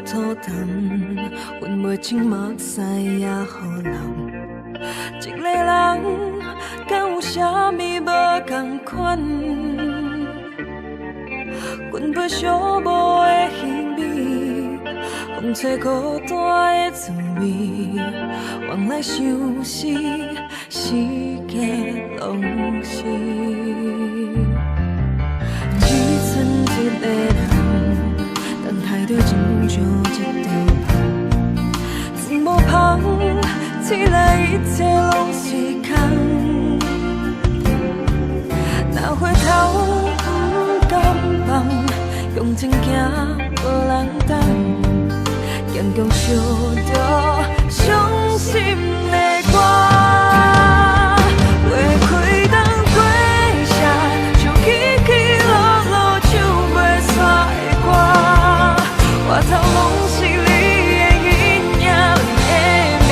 土淡，阮袂情目屎也予人。一个人敢有啥物无同款？阮陪寂寞的香味，风吹孤单的滋味，往来相思，世界拢是。只剩一个人，等待着拯救一条梦，字幕旁，醒来一切拢是空。若回头不敢放，向前行无人等，坚强唱着伤心的歌。花开当过社，唱起起落落唱袂煞的歌，外头拢是你的影影的名。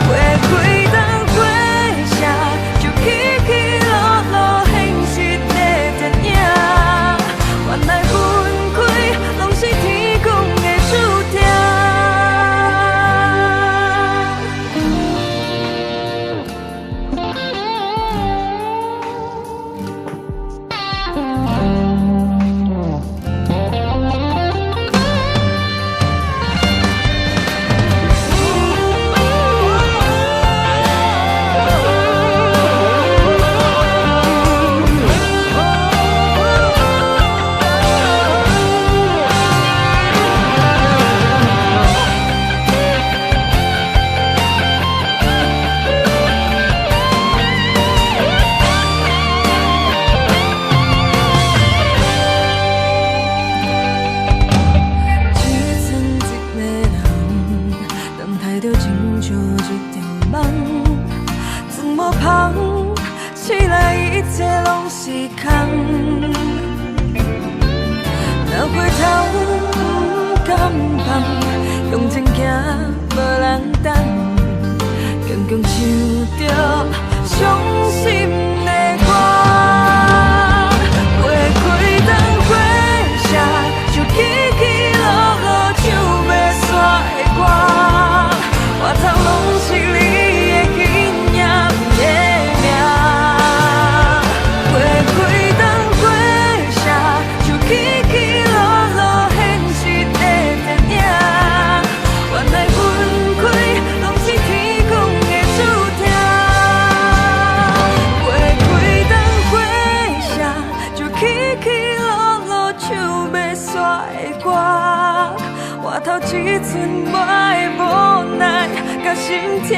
花开当过社，唱起起落落现实的电影，原来分开拢是天公的注定。起来一切拢是空，若回头不敢放，向前行无人等，坚强唱着伤心的歌。花开当过社，唱起起落落唱袂煞的歌，外头拢是你的形影的。外头只剩我的无奈甲心痛。